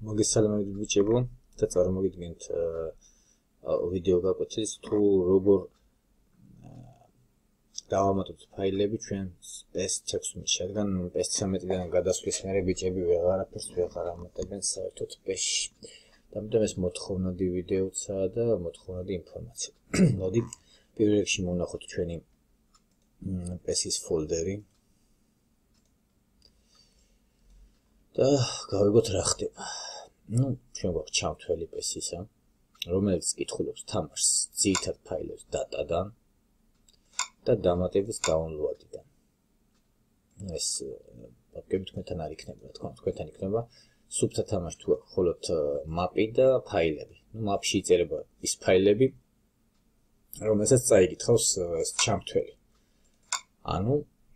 მოგესალმებით ბიჭებო და წარმოგიდგენთ ვიდეო გაკვეთილის თუ როგორ დავამატოთ ფაილები ჩვენ PES-16-ში, რადგან PES-13-დან გადასვლის მერე ბიჭები ვეღარაფერს ვეღარ ამატებენ საერთოდ PES-ში. ამიტომ ეს მოთხოვნადი ვიდეოცაა და მოთხოვნადი ინფორმაცია. მოდი პირველ რიგში მოვნახოთ ჩვენი PES-ის ფოლდერი. და გავიგოთ რა ხდება. ჩვენ გვაქვს ჩამთველი PES-ისა, რომელიც კითხულობს თამაშს ძირითად ფაილებს დატადან და დამატების დაუნლოდიდან. ეს ბაკები თქვენთან არ იქნება, რა თქმა უნდა, თქვენთან იქნება სუბთა თამაში თუ აქვს მხოლოდ მაპი და ფაილები. მაპში იწერება ის ფაილები, რომელსაც წაიგითხავს ეს ჩამთველი. ანუ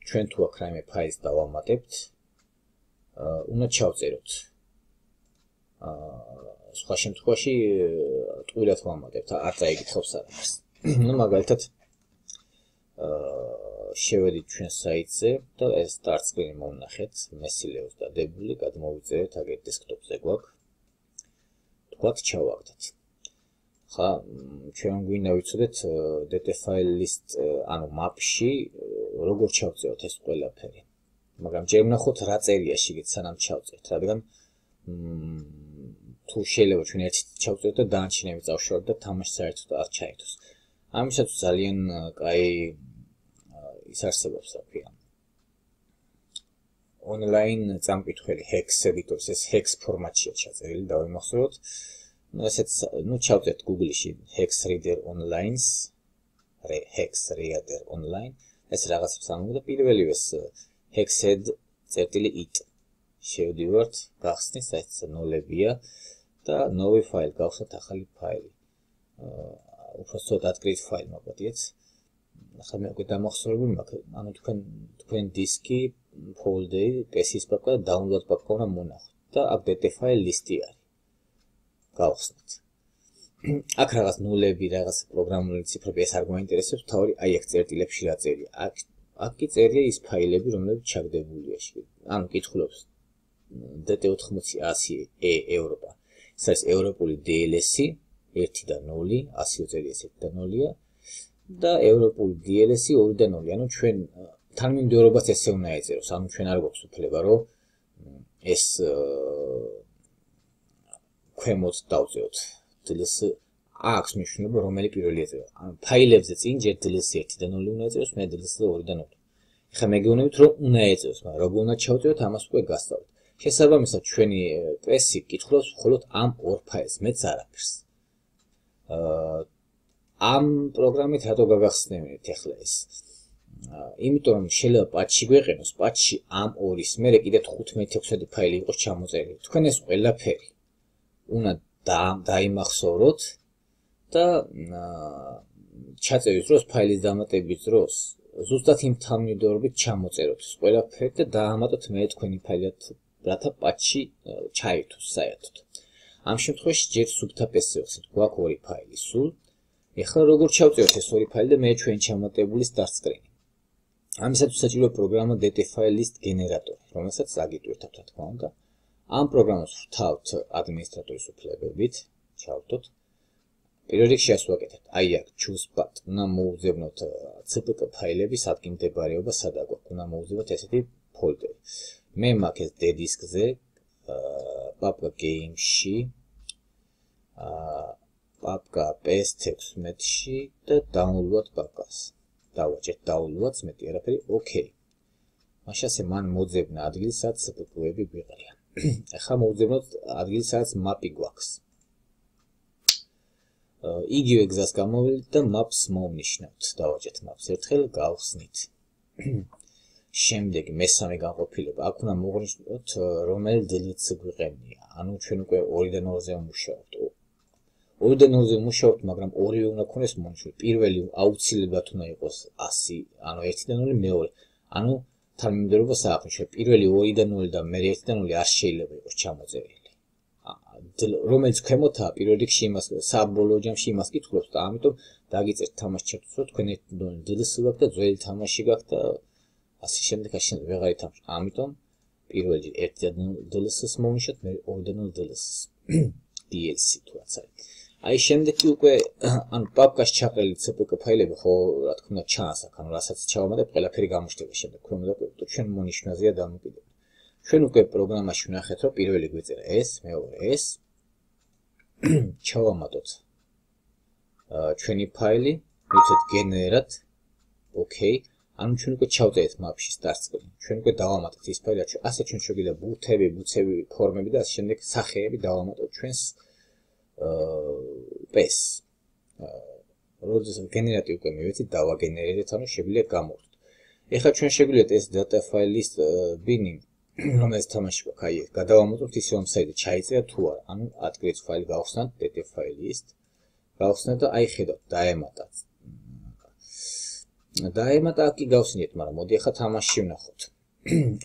ჩვენ თუ აქ რაიმე ფაილს დავამატებთ, უნდა ჩავწეროთ. სხვა შემთხვევაში ტყუილად ვამატებთ, არ წაიგითხავს არაფერს. მაგალითად შევედით ჩვენ საიტზე და ეს start screen-ი მოვნახეთ, მესილეოს დადებული, გადმოვიწერეთ, აგერ დესკტოპზე გვაქვს. თქვათ ჩავაგდეთ. ხა ჩვენ გვინდა ვიცოდეთ data file list, ანუ map-ში როგორ ჩავწეროთ ეს ყველაფერი. მაგრამ ჯერ ვნახოთ რა წერია შიგეთ სანამ ჩავწერთ, რადგან თუ შეიძლება ჩვენ ერთით ჩავწეროთ და დაანჩინები წავშალოთ და თამაში საერთოდ არ ჩაერთოს. ამისათვის ძალიან კაი ის არსებობს, რა ქვია. Online წამკითხველი hex editors, ეს hex ფორმატშია ჩაწერილი, დავიმახსოვროთ. ესეც, ჩავწერთ Google-ში hex reader online-ს, hex reader online. ეს რაღაცებს ამბობ და პირველივე ეს hexed.it შევდივართ, გახსნის, ეს ნოლებია და новый ფაილი, გავხსნათ ახალი ფაილი. უბრალოდ upgrade ფაილი მოგდიეთ. ახლა მე უკვე დამახსოვრებული მაქვს, ანუ თქვენ დისკი, ფოლდერი, PES-ის პაპკა და download პაპკა უნდა მონახოთ და აქ data file list-ი არის. გავხსნათ. აქ რაღაც ნულები, რაღაც პროგრამული ციფრები, ეს არ გვაინტერესებს, თავი აი აქ წერტილებში რა წერია. აქ კი წერია ის ფაილები, რომლებიც ჩაგდებულია შიგნით. ანუ კითხულობს DT80-100E ევროპა. ეს არის ევროპული DLS-ი 1 და 0, 100 წერია 1 და 0-ია და ევროპული DLS-ი 2 და 0. ანუ ჩვენ თანმიმდევრობას ესე უნდა ეწეროს. ანუ ჩვენ არ გვაქვს უფლება, რომ ეს ქვემოთ დავწეროთ. DLS აქვს მნიშვნელობა, რომელი პირველი ეწერა. ანუ ფაილებზე წინ ჯერ DLS 1 და 0 უნდა ეწეროს, მე DLS 2 და 0. ეხლა მე გეუბნებით, რომ უნდა ეწეროს, მაგრამ როგორ უნდა ჩავწეროთ, ამას უკვე გასწავლეთ. შესაბამისად, ჩვენი PES-ი კითხულობს მხოლოდ ამ ორ ფაილს, მეც არაფერს. ამ პროგრამით რატო გაგახსნებინეთ ახლა ეს? იმიტომ რომ შეიძლება პატჩი გვეყენოს, პატჩი ამ ორის მერე კიდე 15-16 ფაილი იყოს ჩამოწერილი. თქვენ ეს ყველაფერი უნდა დაიმახსოვროთ და ჩაწერის დროს, ფაილის დამატების დროს ზუსტად იმ თანმიმდევრობით ჩამოწეროთ ეს ყველაფერი და დაამატოთ მე თქვენი ფაილად, რათა პატჩი ჩაერთოს საერთოდ. ამ შემთხვევაში ჯერ სუბთა PES-ზე ვხსნით, გვაქვს ორი ფაილი სულ. ეხლა როგორ ჩავწეროთ ეს ორი ფაილი და მე ჩვენ ჩამატებული start screen-ი. ამისათვის საჭიროა პროგრამა data file list generator, რომელსაც აგიტვირთავთ, რა თქმა უნდა. ამ პროგრამას ვრთავთ ადმინისტრატორის უფლებებით, ჩავთოთ. პირველ რიგში ასე ვაკეთებთ. აი აქ choose path, უნდა მოუძებნოთ CPK ფაილების ადგილმდებარეობა, სადაც გვაქვს, უნდა მოუძებნოთ ესეთი ფოლდერი. მე მაქვს ეს D disk-ზე, papka game-ში, papka PES-16-ში და download papkas. დავაჭერთ download-ს, მეტი არაფერი, okay. მაშინ ასე მან მოძებნა ადგილი, სადაც CPK-ები გვიყრია. ახლა მოუძებნოთ ადგილი, სადაც map-ი გვაქვს. იგივე გზას გამოვიდეთ და maps მოვნიშნავთ. დავაჭერთ maps ერთხელ, გავხსნით. შემდეგ მესამე განყოფილება, აქ უნდა მოღვნიშნოთ რომელი DLS გვიყენია. ანუ ჩვენ უკვე 2 და 0-ზე ვმუშაობთ. 2 და 0-ზე ვმუშაობთ, მაგრამ ორივე უნდა ქონდეს მონიშნული. პირველი აუცილებლად უნდა იყოს 100, ანუ 1 და 0 მეორე. ანუ თანმიმდევრობას ააღნიშნე. პირველი 2 და 0 და მე 1 და 0 არ შეიძლება იყოს ჩამოწერილი. რომელიც ქვემოთაა, პირველ რიგში იმას საბოლოო ჯამში იმას კითხულობს და ამიტომ დაგიწერთ თამაში ჩართოს, რომ თქვენ 1 და 0 DLS გაქვთ და ძველი თამაში გაქვთ და ასე შემდეგ ვეღარ ითამაშოთ. ამიტომ პირველი ერთდან DLSS-ს მოვნიშნოთ, მე ორდან DLSS-ს DLC თუნდაც არის. აი შემდეგი უკვე ანუ პაპკაში ჩაყრილი CPK ფაილები ხო რა თქმა უნდა ჩანს აქ, ანუ რასაც ჩავამატებ, ყველაფერი გამოჩნდება შემდეგ. ჩვენ უნდა ჩვენ მონიშნაზეა დამოკიდებული. ჩვენ უკვე პროგრამაში ვნახეთ, რომ პირველი გვეწერა ეს, მეორე ეს. ჩავამატოთ ჩვენი ფაილი, მივცეთ generate, okay. ანუ ჩვენ უკვე ჩავწერეთ mapში start-ს. ჩვენ უკვე დავამატეთ ის ფაილი, ასე ჩვენ შეგვიძლია ბუთები, ბუცები, ფორმები და ასე შემდეგ სახეები დავამატოთ ჩვენს PS. როდესაც გენერატი უკვე მივეცით, დავაგენერირეთ, ანუ შეგვიძლია გამოვხდეთ. ეხლა ჩვენ შეგვიძლია ეს data file list bin-ი, რომელიც თამაში გვაქვს, აი ეს გადავამოწმოთ ისე რომ საერთოდ ჩაიწერა თუ არა. ანუ ადგილით ფაილი გავხსნათ data file list. გავხსნათ და აი ხედავთ, დაემატათ. დაემატა კი გავსინეთ, მაგრამ მოდი ახლა თამაში ვნახოთ.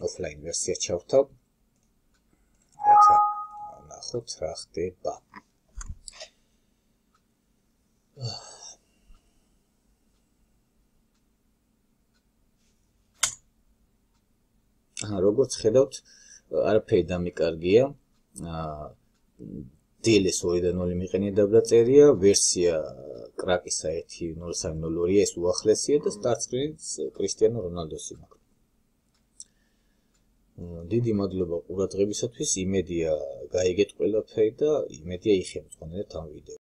Offline ვერსია ჩავთავ. ნახოთ რა ხდება. როგორც ხედავთ, არაფერი დამიკარგია. DLS 2.0 მიყენია დაწერია, ვერსია კრაკისა 1.0302 ეს უახლესია და start screen-ს კრისტიანო რონალდოსი მაქვს. დიდი მადლობა ყურადღებისათვის, იმედია გაიგეთ ყველაფერი და იმედია იხებთ თქვენებთ ამ ვიდეოს.